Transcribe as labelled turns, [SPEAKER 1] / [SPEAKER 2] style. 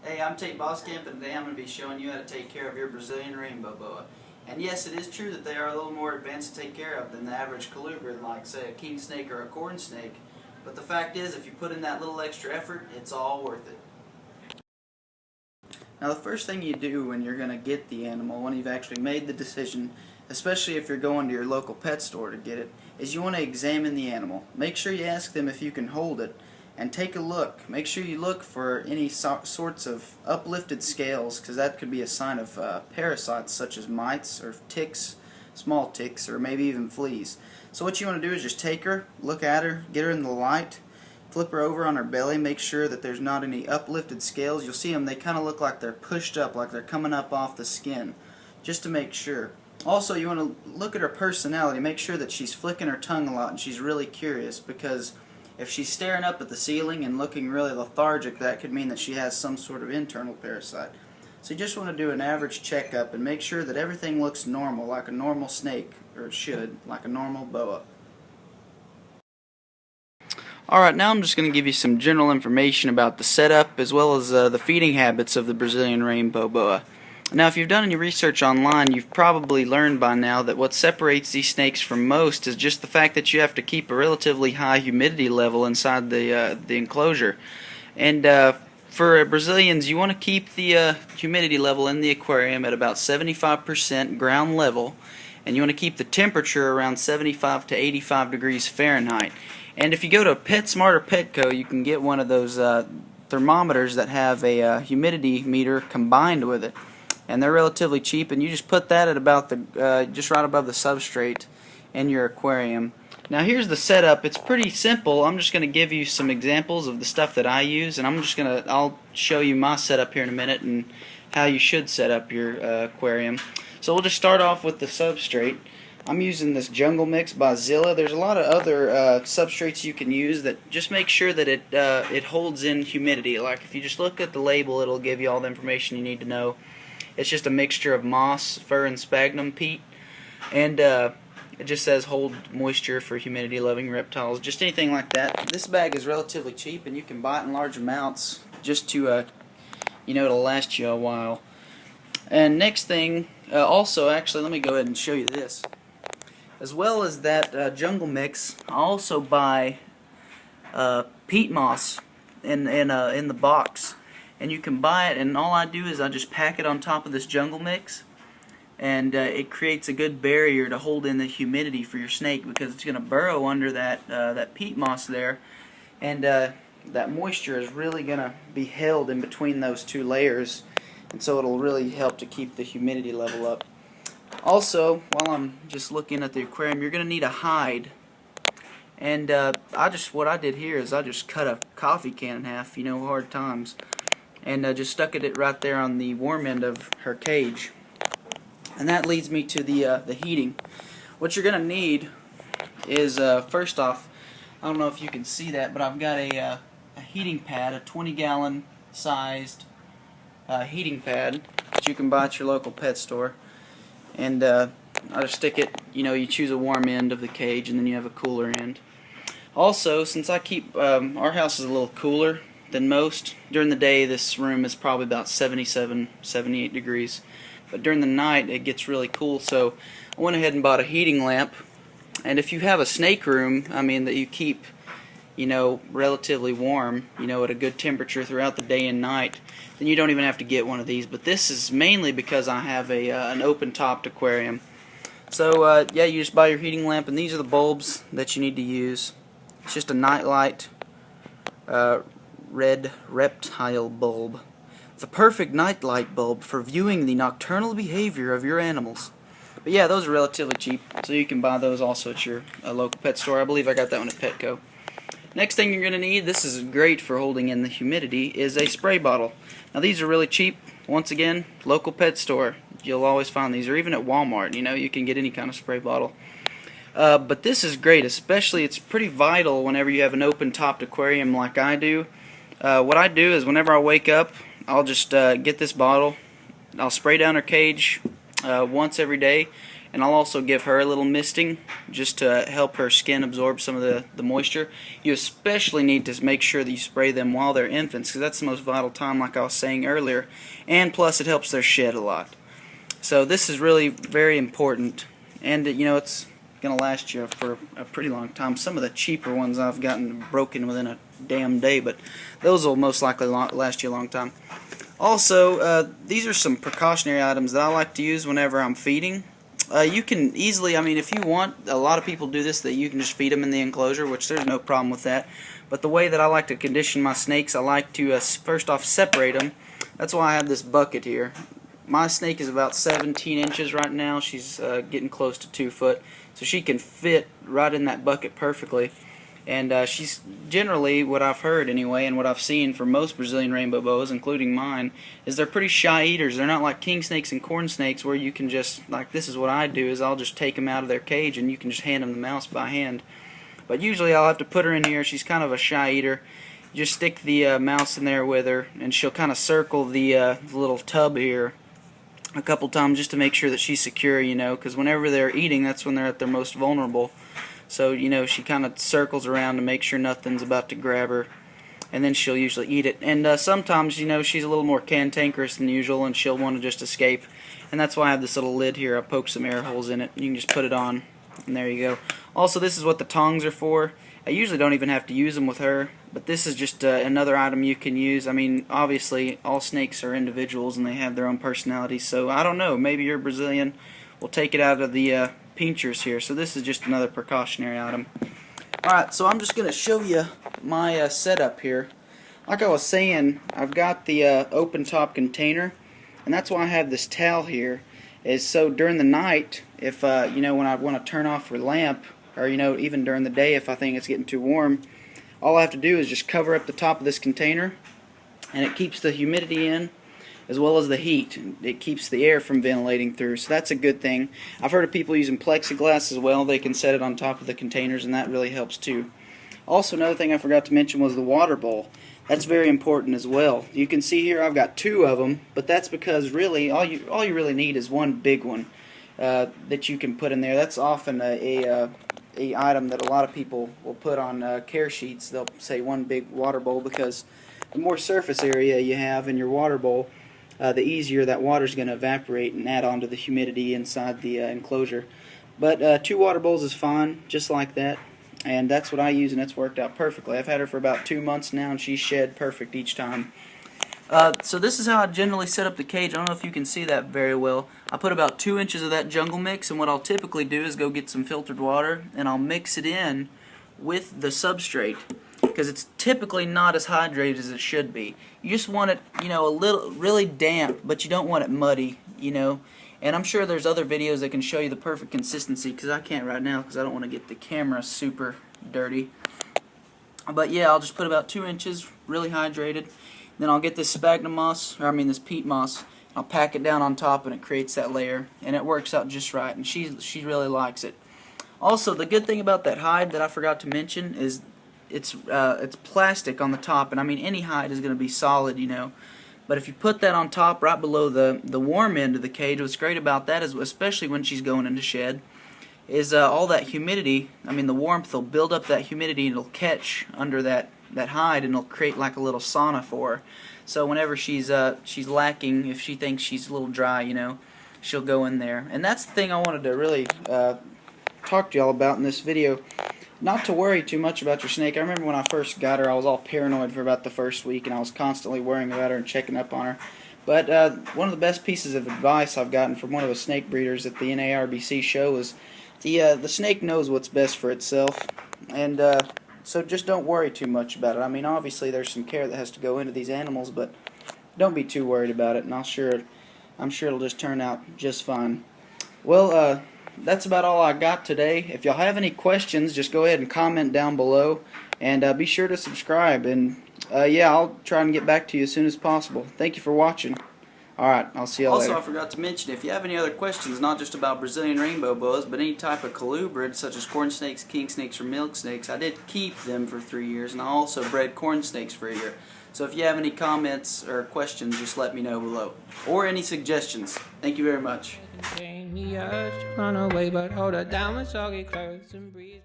[SPEAKER 1] Hey, I'm Tate Boskamp, and today I'm going to be showing you how to take care of your Brazilian Rainbow Boa. And yes, it is true that they are a little more advanced to take care of than the average colubrid, like say a king snake or a corn snake. But the fact is, if you put in that little extra effort, it's all worth it. Now the first thing you do when you're going to get the animal, when you've actually made the decision, especially if you're going to your local pet store to get it, is you want to examine the animal. Make sure you ask them if you can hold it, and take a look. Make sure you look for any sorts of uplifted scales, because that could be a sign of parasites such as mites or ticks, small ticks, or maybe even fleas. So what you want to do is just take her, look at her, get her in the light, flip her over on her belly, make sure that there's not any uplifted scales. You'll see them, they kind of look like they're pushed up, like they're coming up off the skin, just to make sure. Also, you want to look at her personality, make sure that she's flicking her tongue a lot and she's really curious, because if she's staring up at the ceiling and looking really lethargic, that could mean that she has some sort of internal parasite. So you just want to do an average checkup and make sure that everything looks normal, like a normal snake, or it should, like a normal boa. Alright, now I'm just going to give you some general information about the setup as well as the feeding habits of the Brazilian Rainbow Boa. Now, if you've done any research online, you've probably learned by now that what separates these snakes from most is just the fact that you have to keep a relatively high humidity level inside the enclosure. And for Brazilians, you want to keep the humidity level in the aquarium at about 75% ground level, and you want to keep the temperature around 75 to 85 degrees Fahrenheit. And if you go to PetSmart or Petco, you can get one of those thermometers that have a humidity meter combined with it. And they're relatively cheap, and you just put that at about the just right above the substrate in your aquarium. Now here's the setup. It's pretty simple. I'm just going to give you some examples of the stuff that I use, and I'll show you my setup here in a minute and how you should set up your aquarium. So we'll just start off with the substrate. I'm using this Jungle Mix by Zilla. There's a lot of other substrates you can use that just make sure that it holds in humidity. Like if you just look at the label, it'll give you all the information you need to know. It's just a mixture of moss, fir, and sphagnum peat, and it just says hold moisture for humidity-loving reptiles, just anything like that. This bag is relatively cheap, and you can buy it in large amounts just to, it'll last you a while. And next thing, also, actually, let me go ahead and show you this. As well as that Jungle Mix, I also buy peat moss in the box. And you can buy it, and all I do is I just pack it on top of this Jungle Mix, and it creates a good barrier to hold in the humidity for your snake, because it's going to burrow under that peat moss there, and that moisture is really going to be held in between those two layers, and so it'll really help to keep the humidity level up. Also, while I'm just looking at the aquarium, you're going to need a hide. And what I did here is I just cut a coffee can in half, hard times, and just stuck it right there on the warm end of her cage. And that leads me to the heating. What you're going to need is, first off, I don't know if you can see that, but I've got a heating pad, a 20-gallon sized heating pad that you can buy at your local pet store. And I just stick it, you choose a warm end of the cage, and then you have a cooler end. Also, since I keep, our house is a little cooler than most. During the day, this room is probably about 77, 78 degrees. But during the night, it gets really cool, so I went ahead and bought a heating lamp. And if you have a snake room, that you keep, relatively warm, at a good temperature throughout the day and night, then you don't even have to get one of these. But this is mainly because I have an open-topped aquarium. So, yeah, you just buy your heating lamp, and these are the bulbs that you need to use. It's just a nightlight red reptile bulb. It's a perfect nightlight bulb for viewing the nocturnal behavior of your animals. But yeah, those are relatively cheap, so you can buy those also at your local pet store. I believe I got that one at Petco. Next thing you're going to need, this is great for holding in the humidity, is a spray bottle. Now these are really cheap. Once again, local pet store. You'll always find these, or even at Walmart. You can get any kind of spray bottle. But this is great, especially it's pretty vital whenever you have an open-topped aquarium like I do. What I do is whenever I wake up, I'll just get this bottle, I'll spray down her cage once every day, and I'll also give her a little misting just to help her skin absorb some of the moisture. You especially need to make sure that you spray them while they're infants, because that's the most vital time, like I was saying earlier, and plus it helps their shed a lot. So this is really very important, and you know, it's going to last you for a pretty long time. Some of the cheaper ones I've gotten broken within a damn day, but those will most likely last you a long time. Also, these are some precautionary items that I like to use whenever I'm feeding. You can easily, I mean, if you want, a lot of people do this, that you can just feed them in the enclosure, which there's no problem with that. But the way that I like to condition my snakes, I like to first off separate them. That's why I have this bucket here. My snake is about 17 inches right now. She's getting close to 2 foot, so she can fit right in that bucket perfectly. And she's generally, what I've heard anyway, and what I've seen for most Brazilian rainbow boas, including mine, is they're pretty shy eaters. They're not like king snakes and corn snakes where you can just, like this is what I do, is I'll just take them out of their cage and you can just hand them the mouse by hand. But usually I'll have to put her in here. She's kind of a shy eater. You just stick the mouse in there with her, and she'll kind of circle the little tub here a couple times just to make sure that she's secure, you know, because whenever they're eating, that's when they're at their most vulnerable. So, you know, she kind of circles around to make sure nothing's about to grab her, and then she'll usually eat it. And sometimes, you know, she's a little more cantankerous than usual, and she'll want to just escape. And that's why I have this little lid here. I poke some air holes in it. You can just put it on, and there you go. Also, this is what the tongs are for. I usually don't even have to use them with her, but this is just another item you can use. I mean, obviously, all snakes are individuals, and they have their own personalities. So, I don't know. Maybe you're Brazilian. We'll take it out of the pinchers here. So this is just another precautionary item. Alright, so I'm just going to show you my setup here. Like I was saying, I've got the open top container, and that's why I have this towel here, is so during the night, if you know, when I want to turn off her lamp, or you know, even during the day if I think it's getting too warm, all I have to do is just cover up the top of this container, and it keeps the humidity in as well as the heat. It keeps the air from ventilating through, so that's a good thing. I've heard of people using plexiglass as well. They can set it on top of the containers, and that really helps too. Also, another thing I forgot to mention was the water bowl. That's very important as well. You can see here I've got 2 of them, but that's because really all you really need is one big one that you can put in there. That's often a item that a lot of people will put on care sheets. They'll say one big water bowl, because the more surface area you have in your water bowl, the easier that water is going to evaporate and add on to the humidity inside the enclosure. But 2 water bowls is fine, just like that. And that's what I use, and it's worked out perfectly. I've had her for about 2 months now, and she's shed perfect each time. So this is how I generally set up the cage. I don't know if you can see that very well. I put about 2 inches of that jungle mix, and what I'll typically do is go get some filtered water, and I'll mix it in with the substrate, because it's typically not as hydrated as it should be. You just want it, you know, a little, really damp, but you don't want it muddy, you know. And I'm sure there's other videos that can show you the perfect consistency, because I can't right now because I don't want to get the camera super dirty. But yeah, I'll just put about 2 inches, really hydrated. Then I'll get this sphagnum moss, or I mean this peat moss. I'll pack it down on top, and it creates that layer, and it works out just right. And she really likes it. Also, the good thing about that hide that I forgot to mention is it's plastic on the top, and I mean any hide is going to be solid, you know. But if you put that on top, right below the warm end of the cage, what's great about that is, especially when she's going into shed, is all that humidity. I mean, the warmth will build up that humidity, and it'll catch under that hide, and it'll create like a little sauna for her. So whenever she's lacking, if she thinks she's a little dry, you know, she'll go in there. And that's the thing I wanted to really talk to y'all about in this video. Not to worry too much about your snake. I remember when I first got her, I was all paranoid for about the first week, and I was constantly worrying about her and checking up on her. But one of the best pieces of advice I've gotten from one of the snake breeders at the NARBC show was the snake knows what's best for itself, and so just don't worry too much about it. I mean, obviously there's some care that has to go into these animals, but don't be too worried about it, and I'm sure it'll just turn out just fine. Well, that's about all I got today. If y'all have any questions, just go ahead and comment down below, and be sure to subscribe. And yeah, I'll try and get back to you as soon as possible. Thank you for watching. Alright, I'll see y'all later. Also, I forgot to mention, if you have any other questions, not just about Brazilian rainbow boas, but any type of colubrids, such as corn snakes, king snakes, or milk snakes, I did keep them for 3 years, and I also bred corn snakes for a year. So if you have any comments or questions, just let me know below. Or any suggestions. Thank you very much.
[SPEAKER 2] Run away, but hold her down when soggy clothes and breeze.